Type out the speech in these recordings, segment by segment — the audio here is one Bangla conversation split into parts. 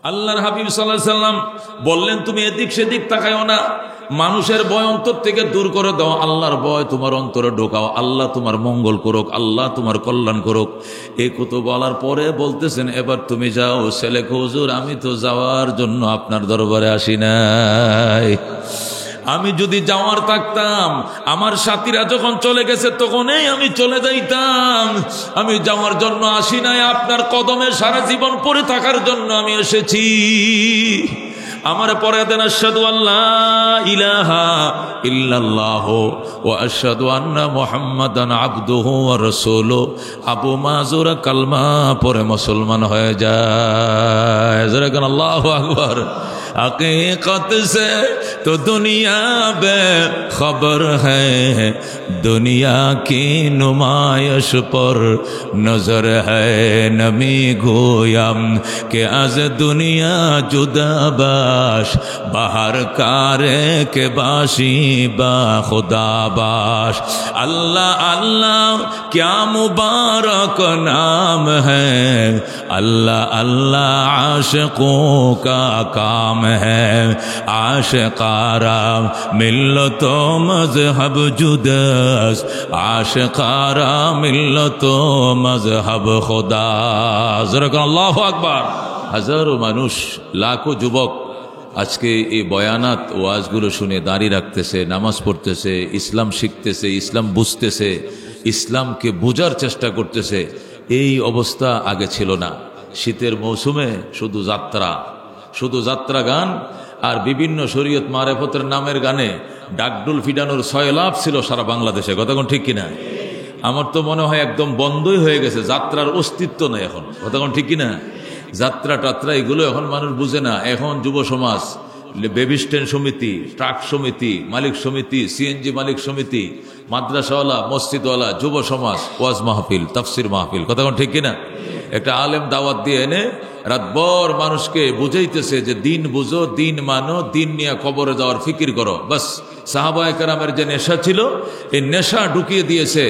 আল্লাহর হাবিব সাল্লাল্লাহু আলাইহি সাল্লাম বললেন, তুমি এদিক সেদিক তাকায়ও না, মানুষের ভয় অন্তর থেকে দূর করে দাও, আল্লাহর ভয় তোমার অন্তরে ঢোকাও, আল্লাহ তোমার মঙ্গল করুক, আল্লাহ তোমার কল্যাণ করুক। এই কথা বলার পরে বলতেছেন, এবার তুমি যাও। ছেলে, হুজুর আমি তো যাওয়ার জন্য আপনার দরবারে আসি নাই, আমি যদি যাওয়ার থাকতাম, আমার সাথীরা যখন চলে গেছে তখনই আমি চলে যাইতাম। আমি যাওয়ার জন্য আসি নাই, আপনার কদমে সারা জীবন পড়ে থাকার জন্য আমি এসেছি। আমার পরে দেন আশহাদু আল্লাহ ইলাহা ইল্লাল্লাহ ওয়া আশহাদু আন্না মুহাম্মাদান আবদুহু ওয়া রাসূলুহু। আবু মাযুর কালমা পরে মুসলমান হয়ে যায়। যারা আল্লাহু আকবার। हकीकत से तो दुनिया बेखबर है, दुनिया की नुमाइश पर नजर है। नमी गोयाम के आज दुनिया जुदा बाश, बाहर कारे के बाशी बा खुदा बाश। अल्लाह अल्लाह क्या मुबारक नाम है, अल्लाह अल्लाह आशिकों का काम है। आशिकारा मिल्लतो मजहब जुदास, आशिकारा मिल्लतो मजहब खुदा। আল্লাহু আকবার। হাজারো মানুষ, লাখো যুবক আজকে এই বয়ানাত ওয়াজগুলো শুনে দাঁড়িয়ে রাখতেছে, নামাজ পড়তেছে, ইসলাম শিখতেছে, ইসলাম বুঝতেছে, ইসলামকে বোঝার চেষ্টা করতেছে। এই অবস্থা আগে ছিল না। শীতের মৌসুমে শুধু যাত্রা গান আর বিভিন্ন শরীয়ত মারেফতের নামের গানে ডাকডুল ফিডানোর সয়লাভ ছিল সারা বাংলাদেশে। কতক্ষণ ঠিক কিনা? আমার তো মনে হয় একদম বন্ধই হয়ে গেছে, যাত্রার অস্তিত্ব নেই এখন। কতক্ষণ ঠিক কিনা? যাত্রা টাত্রা এগুলো এখন মানুষ বুঝে না। এখন যুব সমাজ, বেবি স্ট্যান্ড সমিতি, ট্রাক সমিতি, মালিক সমিতি, সিএনজি মালিক সমিতি, মাদ্রাসাওয়ালা, মসজিদওয়ালা, যুব সমাজ, ওয়াজ মাহফিল, তাফসির মাহফিল। কতক্ষণ ঠিক কিনা? একটা আলেম দাওয়াত দিয়ে এনে রাতভর মানুষকে বুঝাইতেছে যে দিন বুঝো, দিন মানো, দিন নিয়ে কবরে যাওয়ার ফিকির করো। বাস সাহাবায়ে কেরামের যে নেশা ছিল, এই নেশা ঢুকিয়ে দিয়েছে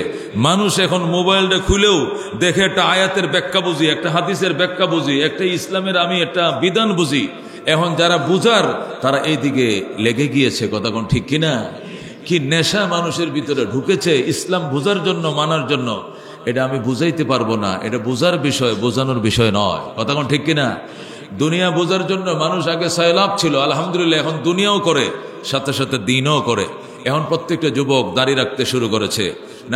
মানুষ। এখন মোবাইলটা খুলেও দেখে একটা আয়াতের ব্যাখ্যা বুঝি, একটা হাদিসের ব্যাখ্যা বুঝি, একটা ইসলামের আমি একটা বিধান বুঝি। এখন যারা বুঝার তারা এই দিকে লেগে গিয়েছে। কতক্ষণ ঠিক কিনা? কি নেশা মানুষের ভিতরে ঢুকেছে ইসলাম বুঝার জন্য, মানার জন্য। এটা আমি বুঝাইতে পারবো না, এটা বুঝার বিষয়, বোঝানোর বিষয় নয়। কতক্ষণ ঠিক কিনা? দুনিয়া বোঝার জন্য মানুষ আগে সয়লাভ ছিল, আলহামদুলিল্লাহ এখন দুনিয়াও করে, সাথে সাথে দিনও করে। এখন প্রত্যেকটা যুবক দাঁড়িয়ে রাখতে শুরু করেছে,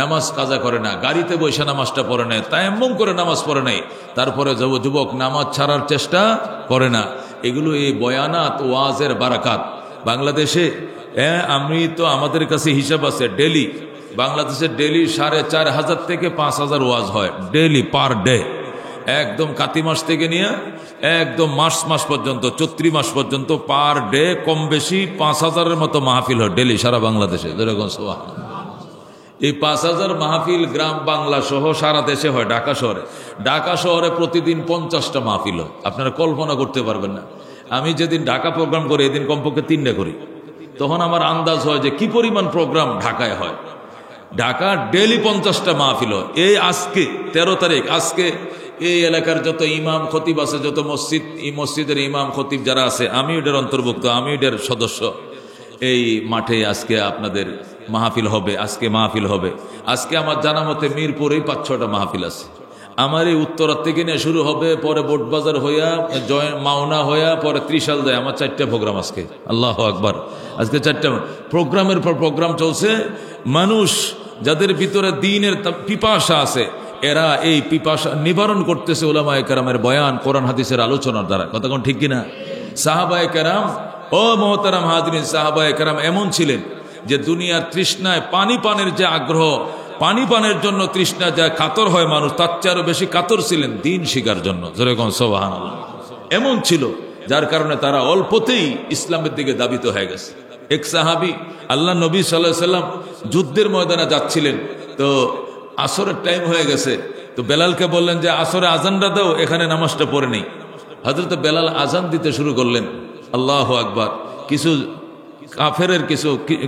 নামাজ কাজা করে না, গাড়িতে বসে নামাজটা পড়ে নেয়, তায়াম্মুম করে নামাজ পড়ে নেয়, তারপরে যুবক নামাজ ছাড়ার চেষ্টা করে না। এগুলো এই বয়ানাত ওয়াজের বারাকাত। বাংলাদেশে আমি তো, আমাদের কাছে হিসাব আছে, ডেলি বাংলাদেশে ডেলি 4,500 থেকে 5,000 ওয়াজ হয় ডেলি, পার ডে। একদম কাতি মাস থেকে নিয়ে একদম মাস পর্যন্ত, চৈত্রি মাস পর্যন্ত পার ডে কম বেশি 5,000-এর মতো মাহফিল হয় ডেলি সারা বাংলাদেশে। যেরকম এই 5,000 মাহফিল গ্রাম বাংলা সহ সারা দেশে হয়। ঢাকা শহরে প্রতিদিন 50টা মাহফিল হয়। আপনারা কল্পনা করতে পারবেন না। আমি যেদিন ঢাকা প্রোগ্রাম করি, এদিন কমপক্ষে 3টা করি। তখন আমার আন্দাজ হয় যে কি পরিমাণ প্রোগ্রাম ঢাকায় হয়। ঢাকা ডেলি 50টা মাহফিল হয়। এই আজকে 13 তারিখ, আজকে এই এলাকার যত ইমাম খতিব আছে, যত মসজিদ, এই মসজিদের ইমাম খতিব যারা আছে, আমি এটার অন্তর্ভুক্ত, আমি এটার সদস্য। এই মাঠে আজকে আপনাদের মাহফিল হবে, আজকে আমার জানা মতে মিরপুরেই 5-6টা মাহফিল আছে। আমার এই উত্তরার থেকে নিয়ে শুরু হবে, পরে বোটবাজার হইয়া, মাওনা হইয়া, পরে ত্রিশাল যায়। আমার 4টা প্রোগ্রাম আজকে। আল্লাহু আকবার। আজকে 4টা প্রোগ্রামের পর প্রোগ্রাম চলছে। মানুষ যাদের ভিতরে দ্বীনের পিপাসা আছে, এরা এই পিপাসা নিবারণ করতেছে উলামায়ে কেরামের বয়ান, কোরআন হাদিসের আলোচনার দ্বারা। কতক্ষণ ঠিক কিনা? সাহাবায়ে কেরাম, ও মুহতারাম হাজরিন, সাহাবায়ে কেরাম এমন ছিলেন যে দুনিয়ার তৃষ্ণায়, পানির যে আগ্রহ, পানি পানের জন্য তৃষ্ণা যা কাতর হয় মানুষ, তার চেয়ে বেশি কাতর ছিলেন দিন শিখার জন্য। যেরকম সুবহানাল্লাহ। এমন ছিল যার কারণে তারা অল্পতেই ইসলামের দিকে দাবিত হয়ে গেছে। এক সাহাবী, আল্লাহ নবী সাল্লাল্লাহু আলাইহি সাল্লাম যুদ্ধের ময়দানে যাচ্ছিলেন, তো আসরের টাইম হয়ে গেছে, তো বেলালকে বললেন যে আসরে আজানটা দাও, এখানে নামাজটা পড়ে নেই। হযরত বেলাল আজান দিতে শুরু করলেন। আল্লাহু আকবার। কিছু কাফেরের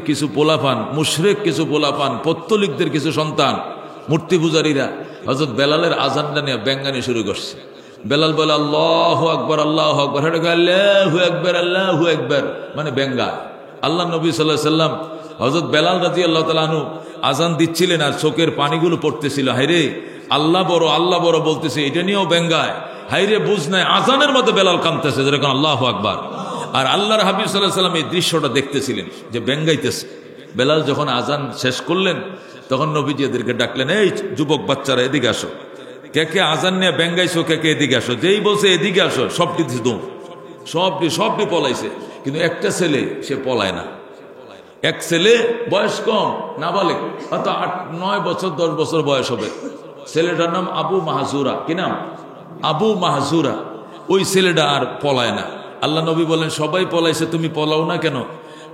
কিছু পোলাপান, মুশরিক কিছু পোলাপান, পত্তলিকদের কিছু সন্তান, মূর্তি পূজারীরা হযরত বেলালের আজানটা নিয়ে ব্যঙ্গানি শুরু করছে। বেলাল বলে আল্লাহু আকবার আল্লাহু আকবার, হেঁটে গেল আল্লাহু আকবার আল্লাহু আকবার, মানে বেঙ্গা। আল্লাহ নবী সাল্লাল্লাহু আলাইহি সাল্লাম হযরত বেলাল রাদিয়াল্লাহু তাআলা আনহু আজান দিচ্ছিলেন আর চোখের পানিগুলো পড়তেছিল, হায়রে আল্লাহ বড় বলতেছে, এটা নিয়েও বেঙ্গায়, হায়রে বুঝ নাই আজানের মধ্যে বেলাল কাঁদতেছে যেরকম আল্লাহু আকবার। আর আল্লাহর হাবিব সাল্লাল্লাহু আলাইহি সাল্লাম এই দৃশ্যটা দেখতেছিলেন যে বেঙ্গাইতেছে। বেলাল যখন আজান শেষ করলেন তখন নবীজি এদেরকে ডাকলেন, এই যুবক বাচ্চারা এদিকে আসো, কে কে আজান নিয়ে বেঙ্গাইছো, কে কে এদিকে আসো। যেই বলছে এদিকে আসো সবটি দৌড়, সবটি পলাইছে, কিন্তু একটা ছেলে সে পলায় না। এক ছেলে বয়স কম, নাবালেগ, হয়তো 8-9 বছর 10 বছর বয়স হবে। ছেলেটার নাম আবু মাহজুরা। কি নাম? আবু মাহজুরা। ওই ছেলেটা আর পলায় না। আল্লাহ নবী বলেন, সবাই পলাইছে, তুমি পলাও না কেন?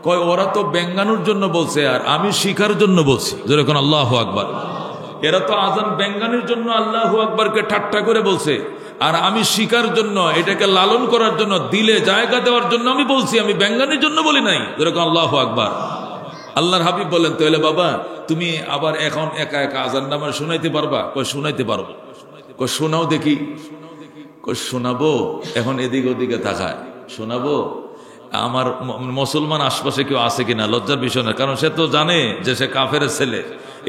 কয়, ওরা তো বেঙ্গানোর জন্য বলছে আর আমি শিখার জন্য বলছি, যেরকম আল্লাহু আকবার। এরা তো আজান বেঙ্গানোর জন্য আল্লাহু আকবারকে ঠাট্টা করে বলছে, আর আমি শিখার জন্য, এটাকে লালন করার জন্য, দিলে জায়গা দেওয়ার জন্য আমি বলছি, আমি বেঙ্গানোর জন্য বলি নাই, যেরকম আল্লাহু আকবার। আল্লাহর হাবিব বলেন, তাহলে বাবা তুমি আবার এখন একা একা আজান নামার শুনাইতে পারবা? কই শুনাইতে পারবো। কই শোনাও দেখি। কই শোনাবো? এখন এদিকে ওদিকে তাকায়, শোনাবো? আমার মুসলমান আশপাশে কেউ আছে কিনা, লজ্জার বিষয় না, কারণ সে তো জানে যে সে কাফেরের ছেলে,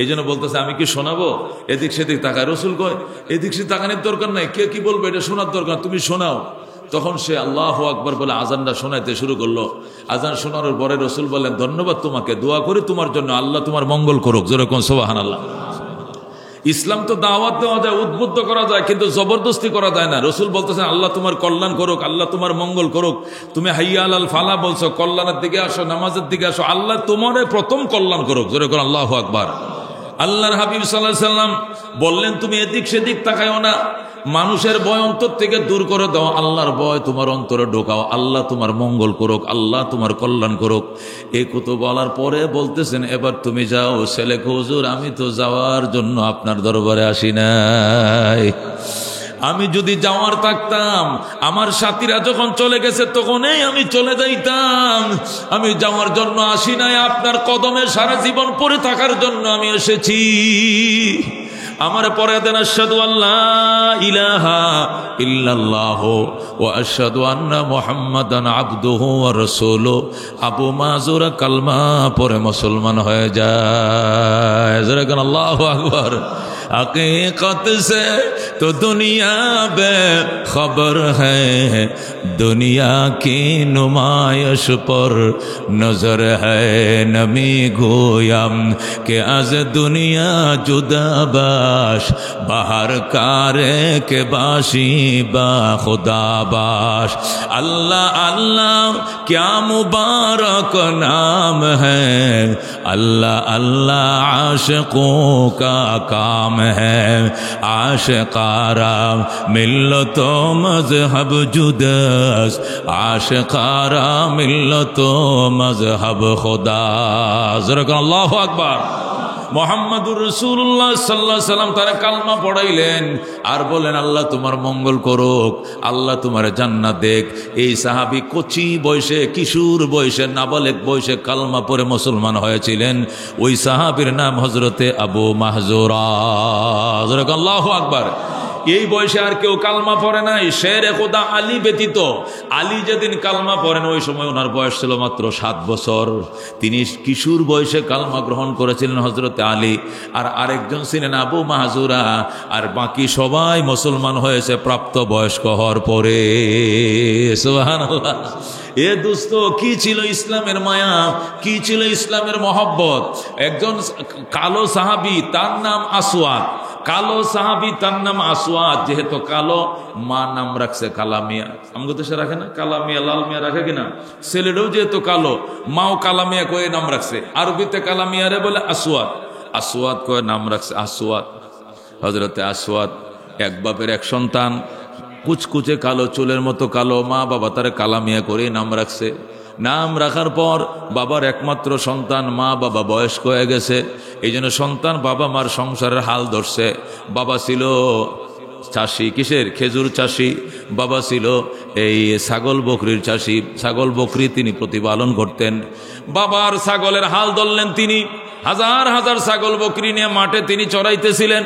এই জন্য বলতেছে আমি কি শোনাবো? এদিক সেদিক তাকায়। রসুল কয়, এদিক সেদিক তাকানোর দরকার নাই, কে কি বলবে এটা শোনার দরকার, তুমি শোনাও। তখন সে আল্লাহু আকবার বলে আজানটা শোনাইতে শুরু করলো। আজান শোনানোর পরে রসুল বললেন, ধন্যবাদ তোমাকে, দোয়া করি তোমার জন্য, আল্লাহ তোমার মঙ্গল করুক, যেরকম সুবহানাল্লাহ। ইসলাম তো দাওয়াত দেওয়া যায়, উদ্বুদ্ধ করা যায়, কিন্তু জবরদস্তি করা যায় না। রসুল বলতেছেন আল্লাহ তোমার কল্যাণ করুক, আল্লাহ তোমার মঙ্গল করুক। তুমি হাইয়া আলাল ফালা বলছো, কল্যাণের দিকে আসো, নামাজের দিকে আসো, আল্লাহ তোমারে প্রথম কল্যাণ করুক, যেরকম আল্লাহু আকবার। আল্লাহর হাবিব সাল্লাল্লাহু আলাইহি সাল্লাম বললেন, তুমি এদিক সেদিক তাকায়ও না, মানুষের ভয় অন্তর থেকে দূর করে দাও, আল্লাহর ভয় তোমার অন্তরে ঢোকাও, আল্লাহ তোমার মঙ্গল করুক, আল্লাহ তোমার কল্যাণ করুক। এই কথা বলার পরে বলতেছেন, এবার তুমি যাও। ছেলে, হুজুর আমি তো যাওয়ার জন্য আপনার দরবারে আসি নাই, আমি যদি যাওয়ার থাকতাম, আমার সাথীরা যখন চলে গেছে তখনই আমি চলে যাইতাম, আমি যাওয়ার জন্য আসি নাই, আপনার কদমে সারা জীবন পড়ে থাকার জন্য আমি এসেছি। আমার পরে দেন, আশহাদু আল্লাহ ইলাহা ইল্লাল্লাহ ওয়া আশহাদু আন্না মুহাম্মাদান আবদুহু ওয়া রাসূলুহু। আবু মাহজুরা কালমা পরে মুসলমান হয়ে যায়, যেরকম আল্লাহু আকবার। हकीकत से तो दुनिया बेखबर है, दुनिया की नुमाइश पर नजर है, नमी गोयम के आज दुनिया जुदा बाश, बाहर कारे के बाशी बा खुदा बाश। अल्लाह अल्लाह क्या मुबारक नाम है, अल्लाह अल्लाह आशिकों का काम है, आशिकारा मिल्लतो मजहब जुदस, आशिकारा मिल्लतो मजहब खुदा। ज़रा अल्लाहु अकबर। মুহাম্মাদুর রাসূলুল্লাহ সাল্লাল্লাহু আলাইহি সাল্লাম তারা কালমা পড়াইলেন আর বলেন, আল্লাহ তোমার মঙ্গল করুক, আল্লাহ তোমার জান্নাত দেখ। এই সাহাবী কচি বয়সে, কিশোর বয়সে, নাবালেগ বয়সে কালমা পড়ে মুসলমান হয়েছিলেন। ওই সাহাবীর নাম হযরতে আবু মাহজুরা। আল্লাহু আকবার। এই বয়সে আর কেউ কালমা পড়ে নাই, শেরে খোদা আলী ব্যতীত। আলী যেদিন কালমা পড়েন ওই সময় ওনার বয়স ছিল মাত্র 7 বছর। তিনি কিশোর বয়সে কালমা গ্রহণ করেছিলেন হযরতে আলী। আর আরেকজন ছিলেন আবু মাহজুরা। আর বাকি সবাই মুসলমান হয়েছে প্রাপ্ত বয়স্ক হওয়ার পরে। সুবহানাল্লাহ। এ দোস্ত, কি ছিল ইসলামের মায়া, কি ছিল ইসলামের মহব্বত। একজন কালো সাহাবী, তার নাম আসওয়াদ। কালো সাহাবী, তার নাম আসওয়াদ। যেহেতু কালো, মা নাম রাখছে কালা মিয়া। আমাকে তো সে রাখে না, কালা মিয়া, লাল মিয়া রাখে কিনা? ছেলেটাও যেহেতু কালো, মাও কালা মিয়া কয়ে নাম রাখছে। আরবিতে কালা মিয়ারে বলে আসওয়াদ। আসওয়াদ কয়ে নাম রাখছে আসওয়াদ। হযরতে আসওয়াদ এক বাপের এক সন্তান, কুচকুচে কালো, চুলের মতো কালো। মা বাবা তারে কালা মিয়া করে নাম রাখছে। নাম রাখার পর বাবার একমাত্র সন্তান, মা বাবা বয়স্ক হয়ে গেছে। এই জন্য সন্তান বাবা মার সংসারের হাল ধরছে। বাবা ছিল চাষি, কিসের? খেজুর চাষি। বাবা ছিল এই ছাগল বকরির চাষি। ছাগল বকরি তিনি প্রতিপালন করতেন। বাবার ছাগলের হাল ধরলেন তিনি। হাজার হাজার ছাগল বকরি নিয়ে মাঠে তিনি চড়াইতেছিলেন।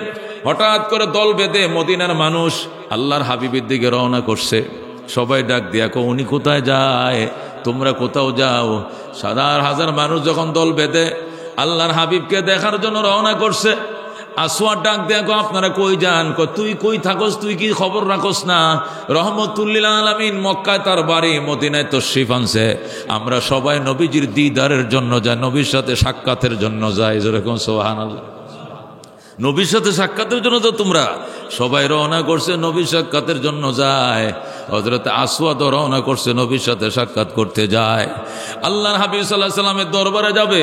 হঠাৎ করে দল বেঁধে মদিনার মানুষ আল্লাহর হাবিবের দিকে রওনা করছে। সবাই ডাক দিয়া কো উনি কোথায় যায়, তোমরা কোথাও যাও। হাজার মানুষ যখন দল বেঁধে আল্লাহর হাবিবকে দেখার জন্য রওনা করছে, আসওয়াদ ডাক দেয়া কো আপনারা কই যান? তুই কই থাকস, তুই কি খবর রাখস না? রহমতুল্লিল আলামিন মক্কায় তার বাড়ি, মদিনায় তশরিফ আনছে। আমরা সবাই নবীজির দিদারের জন্য যাই, নবীর সাথে সাক্ষাতের জন্য যাই। যেরকম সুবহানাল্লাহ, নবীর সাথে সাক্ষাতের জন্য তো তোমরা সবাই রওনা করছে, নবীর সাক্ষাতের জন্য যায়। হযরত আসওয়াদ রওনা করছে, নবীর সাথে সাক্ষাৎ করতে যায়। আল্লাহর হাবিব সাল্লাল্লাহু আলাইহি সাল্লামের দরবারে যাবে,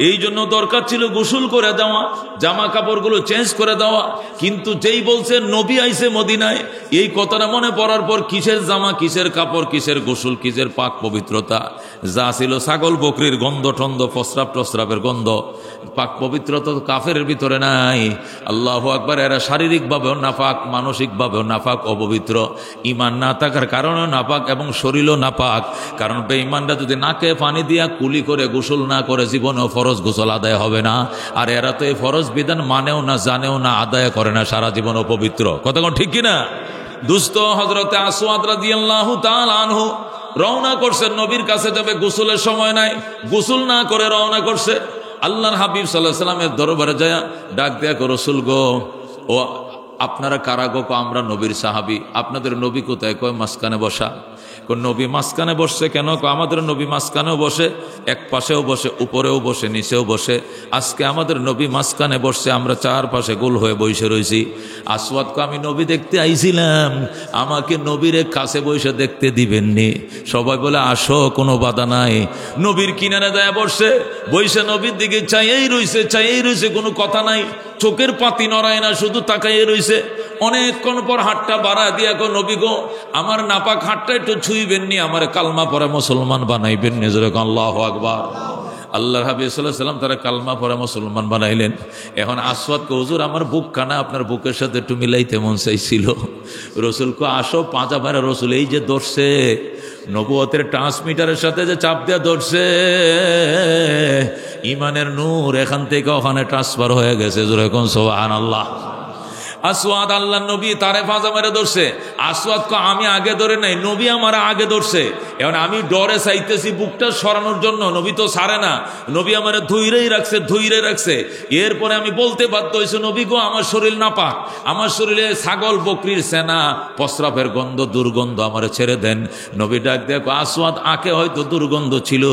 এই জন্য দরকার ছিল গোসল করে দেওয়া, জামা কাপড়গুলো চেঞ্জ করে দেওয়া। কিন্তু যেই বলছে নবী আইছে মদিনায়, এই কথাটা মনে পড়ার পর কিসের জামা, কিসের কাপড়, কিসের গোসল, কিসের পাক পবিত্রতা, যা ছিল ছাগল বকরির গন্ধ টন্ধ, প্রস্রাব টস্রাবের গন্ধ, পাক পবিত্রতা তো কাফেরের ভিতরে নাই। আল্লাহু আকবার। এরা শারীরিকভাবেও নাপাক, মানসিকভাবেও নাপাক, অপবিত্র। ঈমান না থাকার কারণেও নাপাক এবং শরীরও নাপাক। কারণ বেঈমানরা যদি নাকে পানি দিয়া কুলি করে গোসল না করে জীবনেও ফরজ গোসল আদায় হবে না। আর এরা তো এই ফরজ বিধান মানেও না, জানেও না, আদায় করে না, সারা জীবন অপবিত্র। কথা কোন ঠিক কিনা? দুস্থ হযরতে আসওয়াদ রাদিয়াল্লাহু তাআলা আনহু রওনা করছেন, নবীর কাছে যাবে, গোসলের সময় নাই, গোসল না করে রওনা করছে। আল্লাহর হাবিব সাল্লাল্লাহু আলাইহি সাল্লামের দরবারে যায় ডাক দেয়া কো রাসূল গো, ও আপনারা কারা গো? আমরা নবীর সাহাবী। আপনাদের নবী কোথায়? কয় মাঝখানে বসা। নবী মাঝখানে বসছে কেন? আমাদের নবী মাঝখানেও বসে, এক পাশেও বসে, উপরেও বসে, নিচেও বসে। আজকে আমাদের নবী মাঝখানে বসছে, আমরা চারপাশে গোল হয়ে বসে রয়েছি। আসওয়াদ কো আমি নবী দেখতে আইছিলাম, আমাকে নবীর কাছে বসে দেখতে দিবেননি? সবাই বলে আসো, কোনো বাধা নাই। নবীর কিনারে দেয়া বসছে, বসে নবীর দিকে চাইয়েই রইছে, কোনো কথা নাই, চোখের পাতি নড়ায় না, শুধু তাকাইয়ে রইছে। অনেকক্ষণ পর হাতটা বাড়া দিয়া কো নবী গো, আমার নাপাক হাতটা একটু ছুঁইবেননি, আমার কালমা পরে মুসলমান বানাইবেননি? যেরকম আল্লাহু আকবার। আল্লাহর হাবিব সাল্লাল্লাহু আলাইহি সাল্লাম তারা কালমা পরে মুসলমান বানাইলেন। এখন আসওয়াদ কো হুজুর আমার বুক কানা, আপনার বুকের সাথে একটু মিলাইতে মন চাইছিল। রসুল কো আসো, পাঁচা ভাইরা রসুল এই যে ধরছে, নবুয়তের ট্রান্সমিটারের সাথে যে চাপ দেওয়া ধরছে, ইমানের নূর এখান থেকে ওখানে ট্রান্সফার হয়ে গেছে। যেরকম সুবহানাল্লাহ। আসওয়াদ আল্লাহ নবী তারে ফাঁজা মেরে ধরছে। আসওয়াদ কো আমি আগে ধরে নাই, নবী আমার আগে ধরছে। এখন আমি ডরে চাইতেছি বুকটা সরানোর জন্য, নবী তো ছাড়ে না, নবী আমার ধৈর্যই রাখছে। এরপরে আমি বলতে বাধ্য হয়েছি, নবী গো আমার শরীর নাপাক, আমার শরীরে ছাগল বকরির সেনা, প্রস্রাবের গন্ধ, দুর্গন্ধ, আমার ছেড়ে দেন। নবী ডাক দেখো আসওয়াদ, আঁকে হয়তো দুর্গন্ধ ছিল,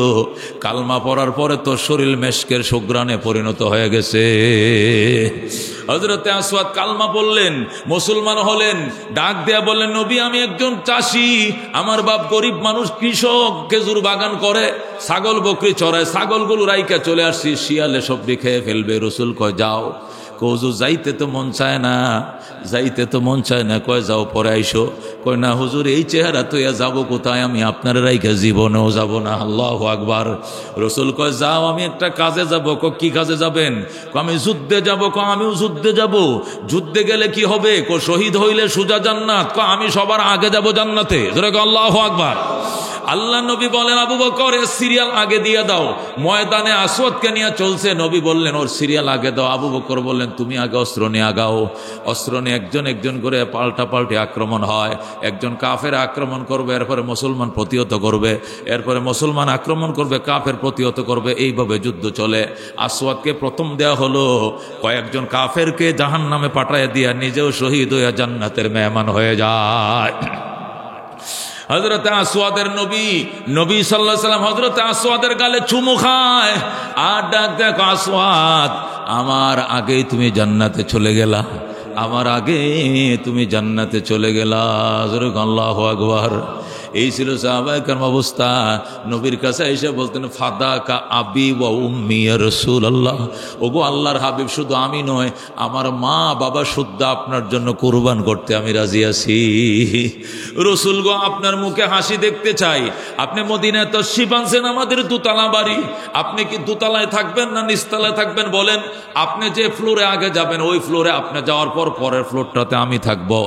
কালমা পড়ার পরে তো শরীর মেশকের সুঘ্রাণে পরিণত হয়ে গেছে। হযরতে আসওয়াদ কালমা বললেন, মুসলমান হলেন। ডাক দেয়া বললেন, নবী আমি একজন চাষি, আমার বাপ গরিব মানুষ, কৃষক, খেজুর বাগান করে, ছাগল বকরি চড়ায়, ছাগলগুলো রাইকা চলে আসছি, শিয়ালে সবটি খেয়ে ফেলবে। রসুল কয় যাও। হুজুর যাইতে তো মন চায় না, কয় যাও পরে আইসো। কয় না হুজুর এই চেহারা তো যাবো কোথায়, আমি আপনার রাইখা জীবনেও যাব না। আল্লাহু আকবার। রসুল কয় যাও, আমি একটা কাজে যাব। কি কাজে যাবেন? আমি যুদ্ধে যাব। আমিও যুদ্ধে যাব। যুদ্ধে গেলে কি হবে? শহীদ হইলে সুজা জান্নাত। আমি সবার আগে যাব জান্নাতে। আল্লাহু আকবার। আল্লাহ নবী বলেন, আবু বকর এর সিরিয়াল আগে দিয়ে দাও। ময়দানে আসওয়াদকে নিয়ে চলছে, নবী বললেন ওর সিরিয়াল আগে দাও। আবু বকর বললেন তুমি আগে অস্ত্র নিয়ে আগাও। অস্ত্র নিয়ে একজন করে পাল্টাপাল্টি আক্রমণ হয়। একজন কাফের আক্রমণ করবে, এরপরে মুসলমান প্রতিহত করবে, এরপরে মুসলমান আক্রমণ করবে, কাফের প্রতিহত করবে, এইভাবে যুদ্ধ চলে। আসওয়াদকে প্রথম দেয়া হলো, কয়েকজন কাফেরকে জাহান্নামে পাঠায় দিয়া নিজেও শহীদ হয়ে জান্নাতের মেহমান হয়ে যায়। হযরতে আসওয়াদের নবী সাল্লাল্লাহু আলাইহি সাল্লাম হযরতে আসওয়াদের গালে চুমু খায় আর ডাক দেয়, আসওয়াদ আমার আগেই তুমি জান্নাতে চলে গেলা, আমার আগে তুমি জান্নাতে চলে গেলা। আল্লাহু আকবার। এই ছিল সাহাবায়ে কেরাম অবস্থা। নবীর কাছে এসে বলতেন, ফাদাকা আবি ওয়া উম্মি ইয়া রাসূলুল্লাহ। ওগো আল্লাহর হাবিব, শুধু আমি নয়, আমার মা বাবা শুদ্ধ আপনার জন্য কুরবান করতে আমি রাজি আছি। রাসূল গো আপনার মুখে হাসি দেখতে চাই। আপনি মদিনায় তশরিফ আনছেন, আমাদের দোতলা বাড়ি, আপনি কি দোতলায় থাকবেন না নিচতলায় থাকবেন বলেন? আপনি যে ফ্লোরে আগে যাবেন ওই ফ্লোরে আপনি যাওয়ার পর পরের ফ্লোরটাতে আমি থাকবো।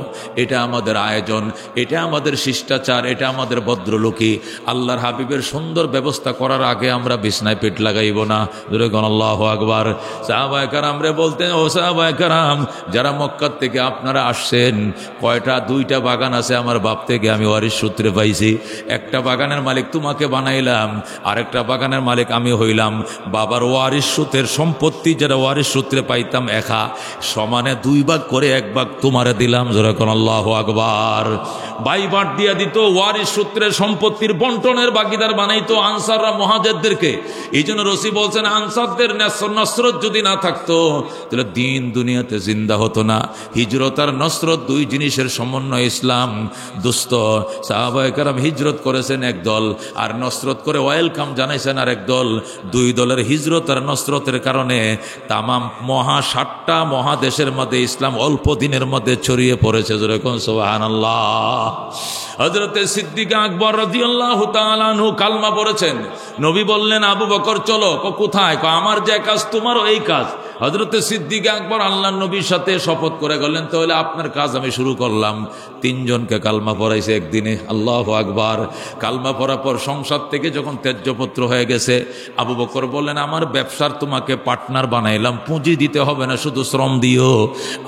এটা আমাদের আয়োজন, এটা আমাদের শিষ্টাচার, এটা আমাদের ভদ্রলোকী। আল্লাহর হাবিবের সুন্দর ব্যবস্থা করার আগে আমরা বিছনায় পেট লাগাইব না। আল্লাহু আকবার। সাহাবায়ে কেরাম রে বলতেন, ও সাহাবায়ে কেরাম, যারা মক্কা থেকে আপনারা আসছেন, কয়টা? 2টা বাগান আছে আমার বাপ থেকে আমি ওয়ারিশ সূত্রে পাইছি। একটা বাগানের মালিক তোমাকে বানাইলাম, আরেকটা বাগানের মালিক আমি হইলাম। বাবার ওয়ারিশ সূত্রের সম্পত্তি যেটা ওয়ারিশ সূত্রে পাইতাম একা, সমানে 2 ভাগ করে 1 ভাগ তোমারে দিলাম। যেরকম আল্লাহু আকবার। ভাই বাট দিয়া দিত, ওয়ারিশ সূত্রের সম্পত্তির বন্টনের ভাগীদার বানাইতো আনসাররা মুহাজিরদেরকে। এই জন্য রসি বলছেন, আনসারদের নসরত যদি না থাকতো তাহলে দিন দুনিয়াতে জিন্দা হতো না। হিজরত আর নসরত 2 জিনিসের সমন্বয় ইসলাম। দোস্ত, সাহাবায়ে কেরাম হিজরত করেছেন এক দল, আর নসরত করে ওয়েলকাম জানাইছেন আর এক দল। 2 দলের হিজরত আর নসরতের কারণে তামাম 7টা মহাদেশের মধ্যে ইসলাম অল্প দিনের মধ্যে ছড়িয়ে পড়েছে। যেরকম সুবহানাল্লাহ। হযরতে সিদ্দিক আকবর রাদিয়াল্লাহু তাআলা আনহু কালমা পড়েছেন। নবী বললেন, আবু বকর চলো। কোথায়? আমার যে কাজ তোমারও এই কাজ। হযরতে সিদ্দিক আকবর আল্লাহর নবীর সাথে শপথ করে গেলেন, তাহলে আপনার কাজ আমি শুরু করলাম। 3 জনকে কালমা পড়াইছে একদিনে। আল্লাহু আকবার। কালমা পড়ার পর সংসার থেকে যখন ত্যাজ্যপত্র হয়ে গেছে, আবু বকর বললেন, আমার ব্যবসার তোমাকে পার্টনার বানাইলাম, পুঁজি দিতে হবে না, শুধু শ্রম দিও।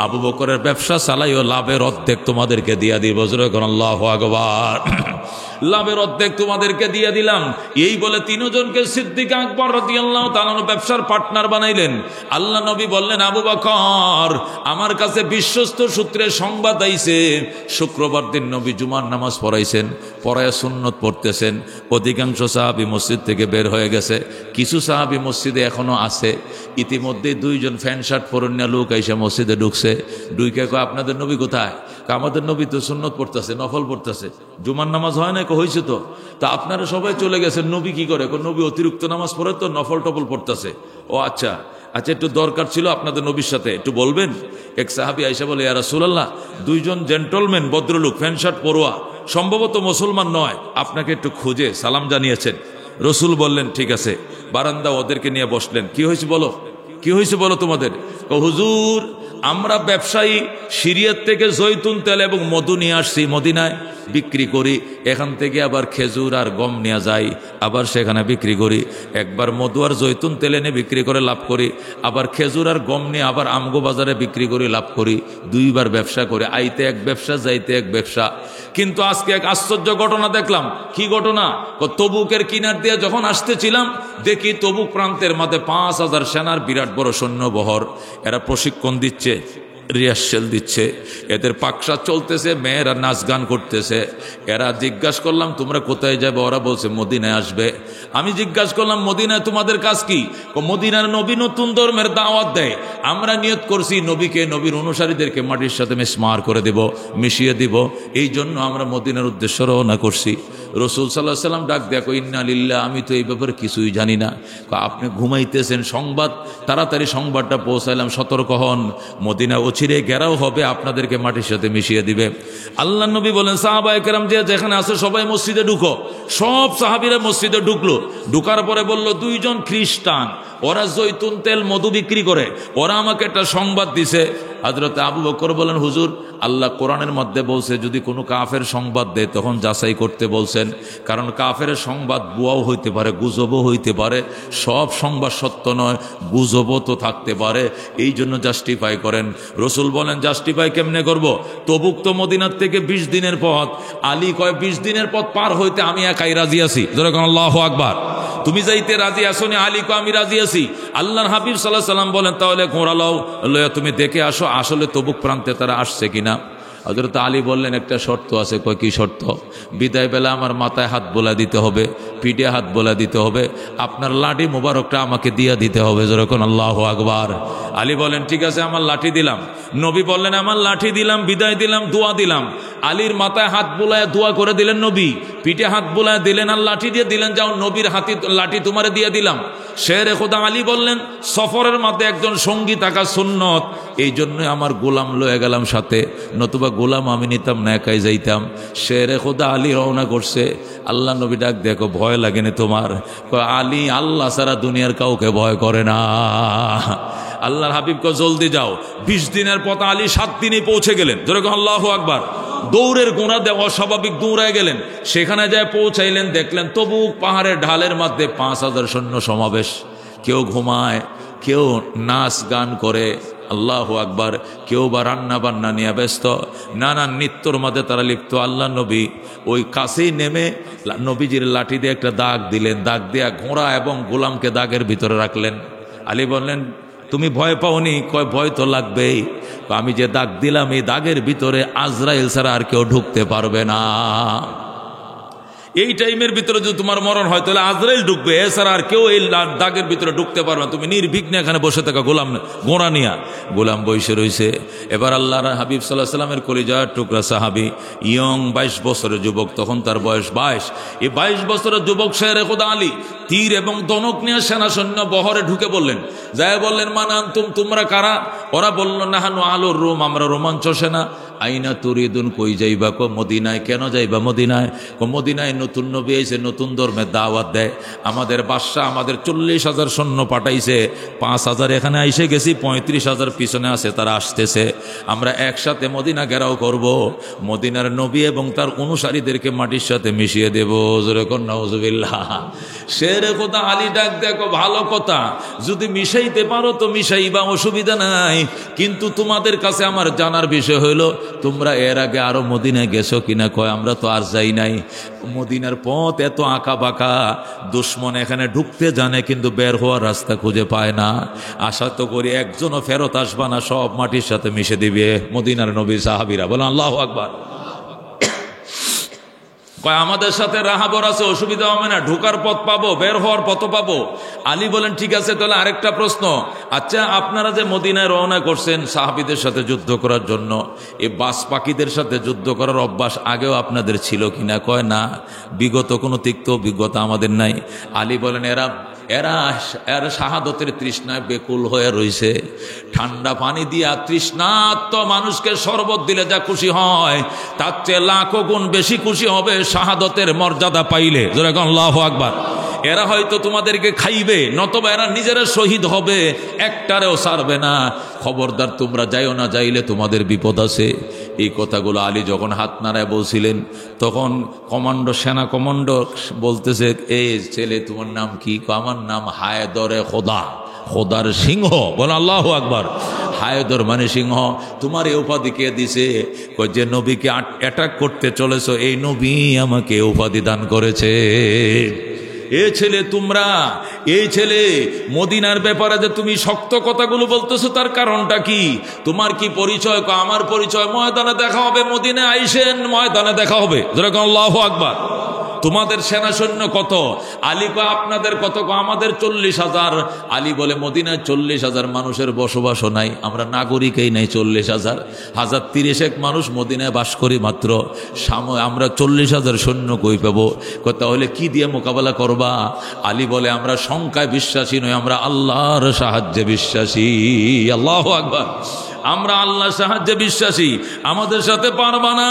আবু বকরের ব্যবসা চালাইও, লাভের অর্ধেক তোমাদেরকে দিয়া দিব। আল্লাহু আকবার। লাভের অর্ধেক তোমাদেরকে দিয়ে দিলাম। এই বলে 3 জনকে সিদ্দিক আকবর রাদিয়াল্লাহু তাআলা ব্যবসার পার্টনার বানাইলেন। আল্লাহ নবী বললেন, আবু বকর, আমার কাছে বিশ্বস্ত সূত্রে সংবাদ আইছে, শুক্রবার দিন নবী জুমার নামাজ পড়াইছেন, পড়ায় সুন্নত পড়তেছেন। অধিকাংশ সাহাবী মসজিদ থেকে বের হয়ে গেছে, কিছু সাহাবী মসজিদে এখনো আছে। ইতিমধ্যে 2 জন প্যান্ট শার্ট পরন্য লোক এসে মসজিদে ঢুকছে। ঢুকে কয়, আপনাদের নবী কোথায়? আমাদের নবী তো সুন্নত পড়তেছে, নফল পড়তেছে, জুমার নামাজ হয় না। হয়েছে তো আপনারা সবাই চলে গেছেন, নবী কি করে? নবী অতিরিক্ত নামাজ পড়ে, তো নফল টফল পড়তেছে। ও আচ্ছা, একটু দরকার ছিল আপনাদের নবীর সাথে, একটু বলবেন। এক সাহাবী আয়েশা বলে, ইয়া রাসূলুল্লাহ, 2 জন জেন্টলম্যান ভদ্রলোক প্যান্ট শার্ট পরোয়া, সম্ভবত মুসলমান নয়, আপনাকে একটু খুঁজে সালাম জানিয়েছেন। রসুল বললেন, ঠিক আছে। বারান্দা ওদেরকে নিয়ে বসলেন। কি হয়েছে বলো, কি হয়েছে বলো তোমাদের? হুজুর, আমরা ব্যবসায়ী, সিরিয়ার থেকে জৈতুন তেল এবং মধু নিয়ে আসছি, মদিনায় বিক্রি করি। এখান থেকে আবার খেজুর আর গম নিয়ে যাই, আবার সেখানে বিক্রি করি। একবার মধু আর জৈতুন তেল এনে বিক্রি করে লাভ করি, আবার খেজুর আর গম নিয়ে আবার আমগো বাজারে বিক্রি করে লাভ করি। 2 বার ব্যবসা করে, আইতে এক ব্যবসা, যাইতে এক ব্যবসা। কিন্তু আজকে এক আশ্চর্য ঘটনা দেখলাম। কি ঘটনা? তবুকের কিনার দিয়ে যখন আসতেছিলাম, দেখি তবুক প্রান্তের মাঝে 5000 সেনার বিরাট বড় সৈন্যবহর। এরা প্রশিক্ষণ দিচ্ছে, রিহার্সেল দিচ্ছে, এদের পাকশা চলতেছে, মেয়েরা নাচ গান করতেছে। এরা জিজ্ঞাসা করলাম, তোমরা কোথায় যাবে? ওরা বলছে মদিনায় আসবে। আমি জিজ্ঞাসা করলাম, মদিনায় তোমাদের কাজ কি? মদিনার নবী নতুন ধর্মের দাওয়াত দেয়, আমরা নিয়ত করছি নবীকে, নবীর অনুসারীদেরকে মাটির সাথে মিসমার করে দেব, মিশিয়ে দিব, এই জন্য আমরা মদিনার উদ্দেশ্য রওনা করছি। রসুল সাল্লাল্লাহু আলাইহি ওয়াসাল্লাম ডাক দেখো, ইন্না লিল্লাহ, আমি তো এই ব্যাপারে কিছুই জানি না। আপনি ঘুমাইতেছেন, সংবাদ তাড়াতাড়ি সংবাদটা পৌঁছাইলাম, সতর্ক হন, মদিনা অচিরে ঘেরাও হবে, আপনাদেরকে মাটির সাথে মিশিয়ে দিবে। আল্লাহ নবী বলেন, সাহাবায়ে কেরাম যে যেখানে আছে সবাই মসজিদে ঢুকো। সব সাহাবীরা মসজিদে ঢুকলো। ঢুকার পরে বলল, 2 জন খ্রিস্টান, ওরা জৈতুন তেল মধু বিক্রি করে, ওরা আমাকে একটা সংবাদ দিছে। হযরত আবু বকর বলেন, হুজুর, আল্লাহ কোরআনের মধ্যে বলছে যদি কোনো কাফের সংবাদ দেয় তখন যাচাই করতে বলছেন, কারণ কাফের সংবাদ বুয়াও হইতে পারে, গুজবও হইতে পারে, সব সংবাদ সত্য নয়, গুজবও তো থাকতে পারে, এই জন্য জাস্টিফাই করেন। রসুল বলেন, জাস্টিফাই কেমনে করব? তবুক তো মদিনার থেকে 20 দিনের পথ। আলী কয়, 20 দিনের পথ পার হইতে আমি একাই রাজি আছি। যেরকম আল্লাহু আকবার। তুমি যাইতে রাজি আসো না? আলী কয়, আমি রাজি আছি। আল্লাহর হাবিব সাল্লাল্লাহু আলাইহি সাল্লাম বলেন, তাহলে ঘোড়া লও, লইয়া তুমি দেখে আসো আসলে তবুক প্রান্তে তারা আসছে কিনা। হযরত আলী বললেন, একটা শর্ত আছে। কয়, কি শর্ত? বিদায় বেলা আমার মাথায় হাত বোলা দিতে হবে, পিঠে হাত বোলা দিতে হবে, আপনার লাঠি মোবারকটা আমাকে দিয়া দিতে হবে। যেরকম আল্লাহু আকবার। আলী বলেন, ঠিক আছে, আমার লাঠি দিলাম। নবী বললেন, আমার লাঠি দিলাম, বিদায় দিলাম, দোয়া দিলাম। আলীর মাথায় হাত বোলায় দোয়া করে দিলেন নবী, পিঠে হাত বোলায় দিলেন, আর লাঠি দিয়ে দিলেন, যাও নবীর হাতি লাঠি তোমারে দিয়ে দিলাম। শেরে খোদা আলী বললেন, সফরের মধ্যে একজন সঙ্গী থাকা সুন্নত, এই জন্য আমার গোলাম লয়ে গেলাম সাথে, নতুবা গোলাম আমি নিতাম না, একাই যাইতাম। শেরে খোদা আলী রওনা করছে। আল্লাহ নবী ডাক দেখো, ভয় লাগেনি তোমার? আলী আল্লাহ সারা দুনিয়ার কাউকে ভয় করে না। আল্লাহর হাবিবকে জলদি যাও। 20 দিনের পথ, আলী 7 দিনে পৌঁছে গেলেন। যেরকম আল্লাহু আকবার। দৌড়ের গোড়া দিয়ে অস্বাভাবিক দৌড়ায় গেলেন। সেখানে যায় পৌঁছাইলেন, দেখলেন তবুক পাহাড়ের ঢালের মধ্যে 5000 সৈন্য সমাবেশ। কেউ ঘুমায়, কেউ নাচ গান করে, আল্লাহু আকবার, কেউ বা রান্না বান্না নিয়ে ব্যস্ত, নানান নৃত্যর মধ্যে তারা লিপ্ত। আল্লাহ নবী ওই কাছেই নেমে নবীজির লাঠি দিয়ে একটা দাগ দিলেন, দাগ দিয়া ঘোড়া এবং গোলামকে দাগের ভিতরে রাখলেন। আলী বললেন, তুমি ভয় পাওনি? কয়, ভয় তো লাগবেই। আমি যে দাগ দিলাম, এই দাগের ভিতরে আজরাইল ছাড়া আর কেউ ঢুকতে পারবে না। এই টাইমের ভিতরে যদি তোমার মরণ হয় তাহলে আজরাইল ঢুকবে, এছাড়া আর কেউ এই দাগের ভিতরে ঢুকতে পারবে না। তুমি নির্বিঘ্নে এখানে বসে থাকা। গোলাম গোড়া নিয়া গোলাম বসে রয়েছে। এবার আল্লাহর হাবিব সাল্লাল্লাহু আলাইহি ওয়াসাল্লামের কলিজার টুকরা সাহাবী, ইয়ং 22 বছরের যুবক, তখন তার বয়স 22। এই 22 বছরের যুবক শেরে খোদা আলী তীর এবং দনক নিয়ে সেনা সৈন্য বহরে ঢুকে বললেন, যায় বললেন, মান আনতুম, তোমরা কারা? ওরা বলল, নাহানু আলুর রুম, আমরা রোমাঞ্চ সেনা। আইনা তুরিদুন, কই যাইবা? কো মদিনায়। কেন যাইবা মদিনায়? কো মদিনায় নতুন নবী এসে নতুন ধর্মের দাওয়াত দেয়। আমাদের বাদশা আমাদের 40,000 সৈন্য পাঠাইছে, 5,000 এখানে আইসে গেছি, 35,000 পিছনে আছে, তারা আসতেছে। আমরা একসাথে মদিনা ঘেরাও করব, মদিনার নবী এবং তার অনুসারীদেরকে মাটির সাথে মিশিয়ে দেব। জোরে কোন নাউজুবিল্লাহ। শেরে খোদা আলী ডাক দেখো, ভালো কথা, যদি মিশাইতে পারো তো মিশাইবা, অসুবিধা নাই। কিন্তু তোমাদের কাছে আমার জানার বিষয় হইল, তোমরা এর আগে আরো মদিনায় গেছো কিনা? কয়, আমরা তো আর যাই নাই। মদিনার পথ এত আঁকা বাঁকা, দুশ্মন এখানে ঢুকতে জানে কিন্তু বের হওয়ার রাস্তা খুঁজে পায় না। আশা তো করি একজনও ফেরত আসবা না, সব মাটির সাথে মিশে দিবে মদিনার নবী সাহাবীরা। বলেন আল্লাহু আকবার। কয়, আমাদের সাথে রাহাবর আছে, অসুবিধা হবে না, ঢোকার পথ পাবো, বের হওয়ার পথ পাবো। আলী বলেন, ঠিক আছে, তাহলে আরেকটা প্রশ্ন, আচ্ছা আপনারা যে মদিনায় রওনা করছেন সাহাবীদের সাথে যুদ্ধ করার জন্য, এই বাস পাখিদের সাথে যুদ্ধ করার অভ্যাস আগেও আপনাদের ছিল কিনা? কয়, না, বিগত কোনো তিক্ত অভিজ্ঞতা আমাদের নাই। আলী বলেন, এরা শাহাদতের তৃষ্ণায় বেকুল হয়ে রইছে। ঠান্ডা পানি দিয়া তৃষ্ণার্ত মানুষকে শরবত দিলে যা খুশি হয়, তার চেয়ে লাখো গুণ বেশি খুশি হবে শাহাদতের মর্যাদা পাইলে। জোরে কোন আল্লাহু আকবার। এরা হয়তো তোমাদেরকে খাইবে, নতবা এরা নিজেরা শহীদ হবে, একটারেও ছাড়বে না। খবরদার তোমরা যাইও না, যাইলে তোমাদের বিপদ আছে। এই কথাগুলো আলী যখন হাত নাড়ায় বলছিলেন, তখন সেনা কমান্ডো বলতেছে, এই ছেলে তোমার নাম কি? আমার নাম হায়দরে খোদা, খোদার সিংহ। বল আল্লাহু আকবার। হায়দর মানে সিংহ। তোমার এই উপাধি কে দিছে? যে নবীকে অ্যাটাক করতে চলেছো, এই নবী আমাকে উপাধি দান করেছে। এ ছেলে, তোমরা এই ছেলে মদিনার ব্যাপারে যে তুমি শক্ত কথাগুলো বলতেছো, তার কারণটা কি? তোমার কি পরিচয়? আমার পরিচয় ময়দানে দেখা হবে, মদিনায় আইসেন, ময়দানে দেখা হবে। যেরকম আল্লাহু আকবার। তোমাদের সেনা সৈন্য কত? আলী কয়, আপনাদের কত? আমাদের 40,000। আলী বলে, মদিনায় 40,000 মানুষের বসবাসও নাই, আমরা নাগরিকই নাই। 40,000 1,030 মানুষ মদিনায় বাস করি মাত্র, আমরা 40,000 সৈন্য কই পাবো? তাহলে কি দিয়ে মোকাবেলা করবা? আলী বলে, আমরা সংখ্যায় বিশ্বাসী নই, আমরা আল্লাহর সাহায্যে বিশ্বাসী। আল্লাহু আকবার। আমরা আল্লাহর সাহায্যে বিশ্বাসী। আমাদের সাথে পারবা না।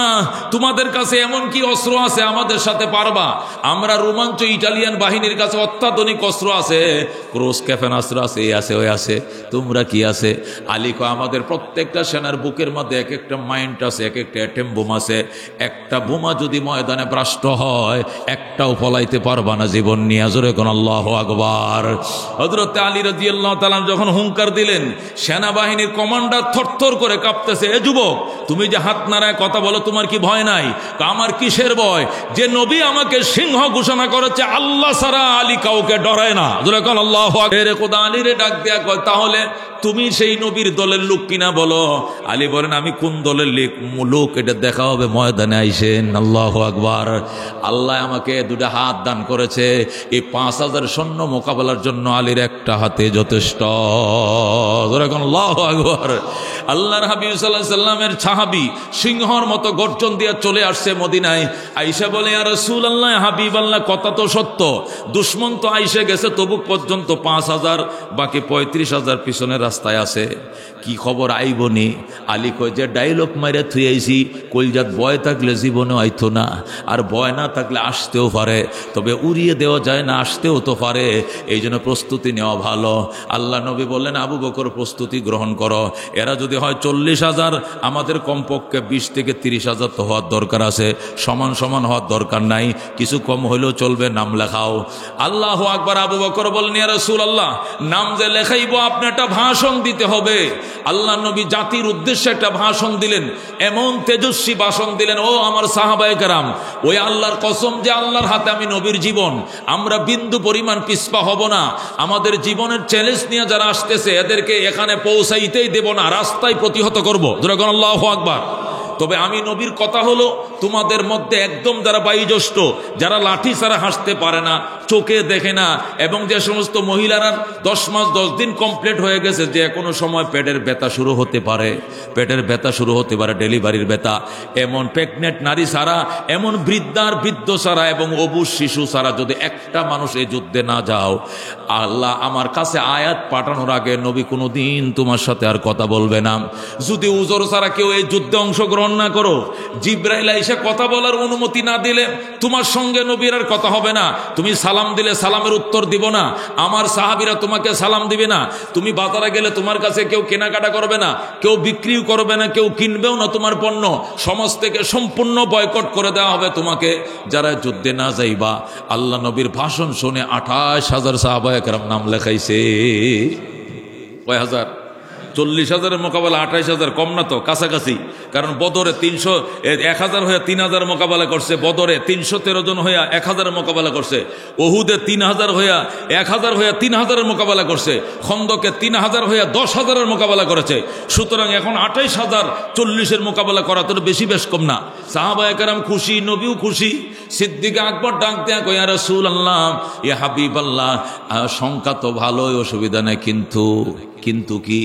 তোমাদের কাছে এমন কি অস্ত্র আছে আমাদের সাথে পারবা? আমরা রোমাঞ্চ ইটালিয়ান বাহিনীর কাছে অত্যাধুনিক অস্ত্র আছে, ক্রস ক্ষেপণাস্ত্র আছে, এই আছে, ওই আছে। তোমরা কি আছে? আলী কয়, আমাদের প্রত্যেকটা সেনার বুকের মধ্যে এক একটা মাইন্ড আছে, এক একটা অ্যাটম বোমা আছে। একটা বোমা যদি ময়দানে ব্রাস্ট হয়, একটাও ফলাইতে পারবা না জীবন নিয়ে। জোরে কোন আল্লাহু আকবার। হযরত আলী রাদিয়াল্লাহু তাআলা যখন হুঙ্কার দিলেন, সেনাবাহিনীর কমান্ডার থরথর করে কাঁপতেছে। এ যুবক, তুমি যে হাত নাড়ায় কথা বলো, তোমার কি ভয় নাই? আমার কিসের ভয়? যে নবী আমাকে সিংহ ঘোষণা করেছে, আল্লাহ ছাড়া আলী কাউকে ডরায় না। জোরে কোন আল্লাহু আকবার। খোদা আলীরে ডাক দেয়া কয়, তাহলে তুমি সেই নবীর দলের লোক কিনা বলো। আলী বলেন, আমি কোন দলের লোক এটা দেখা হবে ময়দানে আইসেন। আল্লাহু আকবার। আল্লাহ আমাকে দুটা হাত দান করেছে, এই 5,000 সৈন্য মোকাবেলার জন্য আলীর একটা হাতে যথেষ্ট। আল্লাহু আকবার। আল্লাহর হাবিব সাল্লাল্লাহু আলাইহি সাল্লামের সাহাবী সিংহর মতো গর্জন দিয়ে চলে আসছে মদিনায়। আয়েশা বলে, ইয়া রাসূলুল্লাহ, হাবিব আল্লাহ, কথা তো সত্য, দুশমন তো আইসে গেছে তবুক পর্যন্ত 5,000, বাকি 35,000 পিছনের রাস্তায় আছে, কি খবর আইবনি? আলী কয়, যে ডায়লগ মাইরে থুই আইছি, কলজাত ভয় থাকলে জীবনে আইতো না, আর ভয় না থাকলে আসতেও পারে, তবে উড়িয়ে দেওয়া যায় না, আসতেও তো পারে, এই জন্য প্রস্তুতি নেওয়া ভালো। আল্লাহ নবী বললেন, আবু বকর প্রস্তুতি গ্রহণ করো, এরা যদি হয় 40,000, আমাদের কমপক্ষে 20 থেকে 30,000 তো হওয়ার দরকার আছে। সমান সমান হওয়ার দরকার নাই, কিছু কম হইলেও চলবে, নাম লেখাও। আল্লাহু আকবার। আবু বকর বলেন, ইয়া রাসূলুল্লাহ, নাম যে লেখাইব আপনি একটা ভাষণ দিতে হবে। আল্লাহ নবী জাতির উদ্দেশ্যে একটা ভাষণ দিলেন, এমন তেজস্বী ভাষণ দিলেন, ও আমার সাহাবায়ে কেরাম, ওই আল্লাহর কসম যে আল্লাহর হাতে আমি নবীর জীবন, আমরা বিন্দু পরিমাণ পিছপা হব না। আমাদের জীবনের চ্যালেঞ্জ নিয়ে যারা আসতেছে এদেরকে এখানে পৌঁছাইতেই দেব না, রাস্তায় প্রতিহত করব। জোরে আল্লাহু আকবার। তবে আমি নবীর কথা হলো, তোমাদের মধ্যে একদম যারা বয়োজ্যেষ্ঠ, যারা লাঠি ছাড়া হাসতে পারে না, চোখে দেখে না, এবং যে সমস্ত মহিলারা 10 মাস 10 দিন কমপ্লিট হয়ে গেছে, যে কোনো সময় পেটের ব্যথা শুরু হতে পারে, পেটের ব্যথা শুরু হতে পারে, ডেলিভারির ব্যথা, এমন প্রেগনেন্ট নারী ছাড়া, এমন বৃদ্ধ ছাড়া এবং অবুজ শিশু ছাড়া যদি একটা মানুষ এই যুদ্ধে না যাও, আল্লাহ আমার কাছে আয়াত পাঠানোর আগে নবী কোনোদিন তোমার সাথে আর কথা বলবে না। যদি উজর ছাড়া কেউ এই যুদ্ধে অংশগ্রহণ না করো, জিব্রাইল এসে কথা বলার অনুমতি না দিলে তোমার সঙ্গে নবীর আর কথা হবে না। তুমি সালাম দিলে সালামের উত্তর দিব না, আমার সাহাবীরা তোমাকে সালাম দিবে না। তুমি বাজারে গেলে তোমার কাছে কেউ কেনাকাটা করবে না, কেউ বিক্রিও করবে না, কেউ কিনবেও না তোমার পণ্য। সমাজ থেকে সম্পূর্ণ বয়কট করে দেওয়া হবে তোমাকে, যারা যুদ্ধে না যাইবা। আল্লাহ নবীর ভাষণ শুনে 28,000 সাহাবায়ে কেরাম নাম লেখাইছে। কয় হাজার? 40,000-এর মোকাবেলা 28,000, কম না তো, কাছাকাছি। কারণ বদরে 1,000 হয়ে 3,000 মোকাবেলা করছে, বদরে 313 জন হইয়া 1,000 মোকাবেলা করছে, ওহুদে 3,000 হইয়া 1,000 হইয়া 3,000 মোকাবেলা করছে, খন্দকে 3,000 হইয়া 10,000 মোকাবেলা করেছে। সুতরাং এখন 28,000 40-এর মোকাবেলা করা তো বেশি, বেশ কম না। সাহাবায়ে কেরাম খুশি, নবীও খুশি। সিদ্দিক আকবর ডাক দেয়া কয়, ইয়া রাসূলুল্লাহ, ইয়া হাবিবাল্লাহ, সংখ্যা তো ভালোই, অসুবিধা নাই, কিন্তু কি?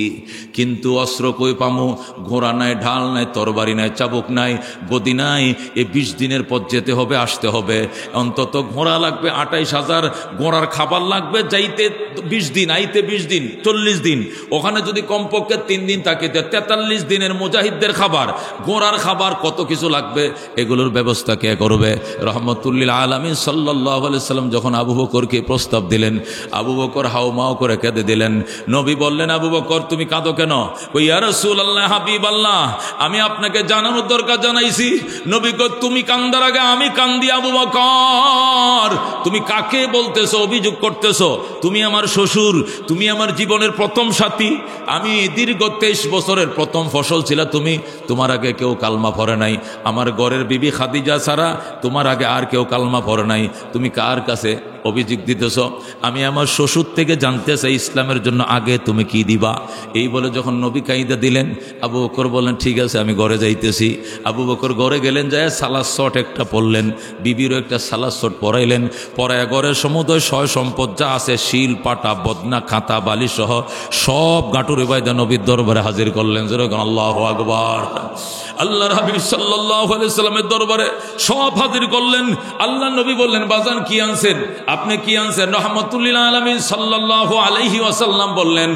কিন্তু অস্ত্র কই পামু? ঘোড়া নাই, ঢাল নাই, তরবারি নাই, চাবুক নাই, গদি নাই। এই 20 দিনের পথ যেতে হবে, আসতে হবে। অন্তত ঘোড়া লাগবে 28,000, ঘোড়ার খাবার লাগবে যাইতে 20 দিন, আইতে 20 দিন, 40 দিন। ওখানে যদি কমপক্ষে 3 দিন থাকে, 43 দিনের মুজাহিদদের খাবার, ঘোড়ার খাবার, কত কিছু লাগবে। এগুলোর ব্যবস্থা কে করবে? রহমতুল্লিল আলামিন সাল্লাল্লাহু আলাইহি সাল্লাম যখন আবু বকরকে প্রস্তাব দিলেন, আবু বকর হাউমাউ করে কেঁদে দিলেন। নবী বললেন, আবু বকর তুমি কাঁদো কেন? কই, ইয়া রাসূলুল্লাহ, হাবিবাল্লাহ, আমি আপনাকে জানানোর দরকার জানাইছি। নবী কই, তুমি কান্দার আগে আমি কান্দি। আবু বকর, তুমি কাকে বলতেছো, অভিযোগ করতেছো? তুমি আমার শ্বশুর, তুমি আমার জীবনের প্রথম সাথী, আমি দীর্ঘ 23 বছরের প্রথম ফসল ছিল তুমি। তোমার আগে কেউ কালমা পড়ে নাই, আমার ঘরের বিবি খাদিজা ছাড়া তোমার আগে আর কেউ কালমা পড়ে নাই। তুমি কার কাছে অভিযোগ দিতেছ? আমি আমার শ্বশুর থেকে জানতে চাই, ইসলামের জন্য আগে তুমি কি দিবা? এই বলে যখন নবী কাইদা দিলেন, আবু বকর বললেন, ঠিক আছে আমি ঘরে যাইতেছি। আবু বকর ঘরে গেলেন, যায় সালাদ শট একটা পড়লেন, বিবিরও একটা সালাদ শট পরাইলেন। পরায় ঘরের সমুদয় সয় সম্পদ যা আছে, শিল, পাটা, বদনা, খাতা, বালি সহ সব গাঁটুরে বাইদা নবীর দরবারে হাজির করলেন। যেরকম আল্লাহু আকবার। আল্লাহর হাবিব সাল্লাল্লাহু আলাইহি সাল্লামের দরবারে সব হাজির করলেন। আল্লাহ নবী বললেন, বাজান কি আনছেন? আপনি কি আনছেন? রহমাতুল্লিল আলামিন সাল্লাল্লাহু আলাইহি ওয়াসাল্লাম বললেন,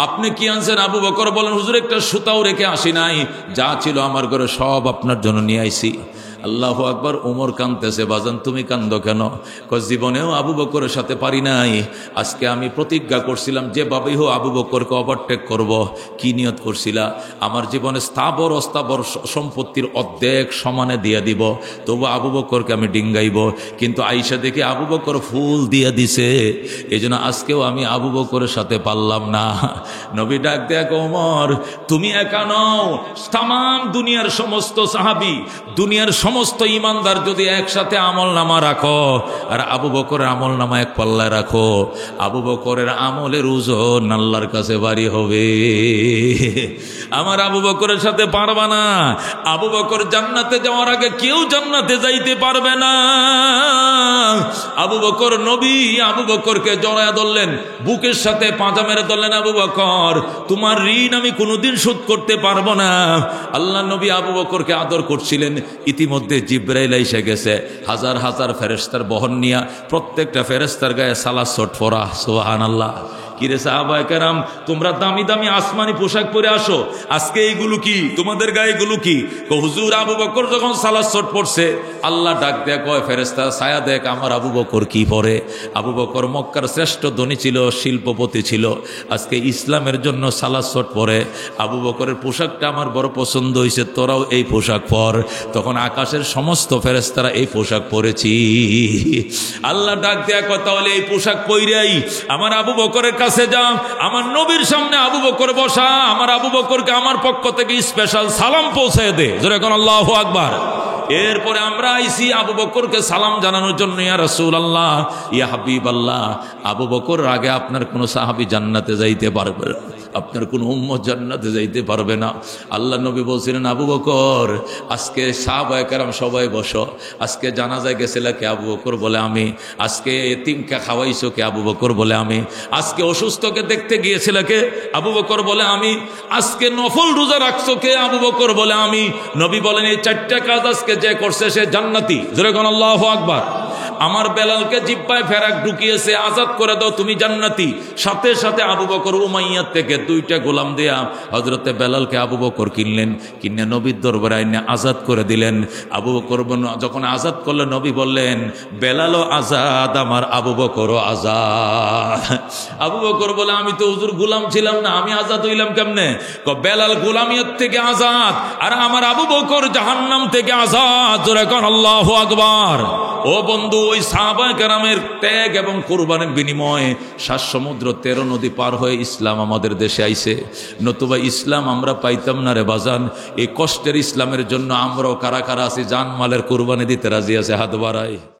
আপনি কি আনছেন? আবু বকর বলেন, হুজুর একটা সুতাও রেখে আসি নাই, যা ছিল আমার ঘরে সব আপনার জন্য নিয়ে আইছি। আল্লাহু আকবার। ওমর কাঁদতেছে, বাজান তুমি কান্দো কেন? জীবনেও আবু বকরের সাথে পারি নাই। আজকে আমি প্রতিজ্ঞা করছিলাম যেভাবেই হোক আবু বকরকে ওভারটেক করব। কি নিয়ত করছিলা? আমার জীবনে স্থাবর অস্থাবর সম্পত্তির অর্ধেক সমানে দিয়ে দিব, তবু আবু বকরকে আমি ডিঙ্গাইব। কিন্তু আইসা দেখে আবু বকর ফুল দিয়ে দিছে, এই জন্য আজকেও আমি আবু বকরের সাথে পারলাম না। নবী ডাক দেয়া, ওমর তুমি একা নও, তামাম দুনিয়ার সমস্ত সাহাবী, দুনিয়ার সমস্ত ইমানদার যদি একসাথে আমল নামা রাখো আর আবু বকরের আমল নামা এক পাল্লায় রাখো, আবু বকরের আমলের ওজন আল্লাহর কাছে ভারী হবে। আমার আবু বকরের সাথে পারবা না। আবু বকর জান্নাতে যাওয়ার আগে কেউ জান্নাতে যাইতে পারবে না। আবু বকর নবী আবু বকরকে জড়ায়া ধরলেন, বুকের সাথে পাঁজা মেরে ধরলেন, আবু বকর তোমার ঋণ আমি কোনোদিন শোধ করতে পারবো না। আল্লাহ নবী আবু বকরকে আদর করছিলেন। ইতিমধ্যে জিব্রাইল এসে গেছে, হাজার হাজার ফেরেশতার বহন নিয়া, প্রত্যেকটা ফেরেশতার গায়ে সালাত শট পড়া। সুবহানাল্লাহ। কিরে সাহাবায়ে কেরাম, তোমরা দামি দামি আসমানি পোশাক পরে আসো, আজকে এইগুলো কি তোমাদের গায়ে? এগুলো কি? হুজুর আবু বকর যখন সালাত শট পড়ছে, আল্লাহ ডাক দেয়া কয় ফেরেশতা ছায়া দেখ আমার আবু বকর কি পরে। আবু বকর মক্কার শ্রেষ্ঠ ধনী ছিল, শিল্পপতি ছিল, আজকে ইসলামের জন্য সালাত শট পরে। আবু বকরের পোশাকটা আমার বড় পছন্দ হয়েছে, তোরাও এই পোশাক পর। তখন আকাশের সমস্ত ফেরেশতারা এই পোশাক পরেছি। আল্লাহ ডাক দেয়া কয় তাহলে এই পোশাক পইরাই আমার আবু বকরের কাছে যা, আমার নবীর সামনে আবু বকর বসা, আমার আবু বকরকে আমার পক্ষ থেকে স্পেশাল সালাম পৌঁছে দে। জোরে কোন আল্লাহু আকবার। এরপরে আমরা আইসি আবু বকরকে সালাম জানানোর জন্য। ইয়া রাসূলুল্লাহ, ইয়া হাবিবাল্লাহ, আবু বকর আগে আপনার কোন সাহাবী জান্নাতে যাইতে পারবে না, আপনার কোন উম্মত জান্নাতে যাইতে পারবে না। আল্লাহ নবী বলছিলেন আবু বকর আজকে সাহাবায়ে কেরাম সবাই বসো, আজকে জানাজায় গেছিলে কে? আবু বকর বলে আমি। আজকে এতিমকে খাওয়াইছো কে? আবু বকর বলে আমি। আজকে অসুস্থকে দেখতে গিয়েছিলে কে? আবু বকর বলে আমি। আজকে নফল রোজা রাখছো কে? আবু বকর বলে আমি। নবী বলেন এই চারটা কাজ আজকে যে করছে সে জান্নাতি। জোরে কোন আল্লাহু আকবার। আমার বেলালকে জিব্বায় ফেরাক ঢুকিয়েছে, আজাদ করে দাও, তুমি জান্নাতি। সাথে সাথে আবু বকর উমাইয়ার থেকে 2টা গোলাম দেয়া হযরতে বেলালকে আবু বকর কিনলেন, কিনে নবীর দরবারে এনে আজাদ করে দিলেন। আবু বকর যখন আজাদ করলেন, নবী বললেন বেলালও আজাদ, আমার আবু বকরও আজাদ। আবু বকর বলে আমি তো হুজুর গোলাম ছিলাম না, আমি আজাদ হইলাম কেমনে? বেলাল গোলামিয়ত থেকে আজাদ, আর আমার আবু বকর জাহান্নাম থেকে আজাদ। জোরে কোন আল্লাহু আকবার। ও বন্ধু, ওই সাহাবায়ে কেরামের ত্যাগ এবং কুরবানির বিনিময়ে 7 সমুদ্র 13 নদী পার হয়ে ইসলাম আমাদের দেশে আইছে। নতুবা ইসলাম আমরা পাইতাম না রে বাজান। এই কষ্টের ইসলামের জন্য আমরাও কারা কারা আছি জানমালের কুরবানি দিতে রাজি আছে? হাত বাড়াই।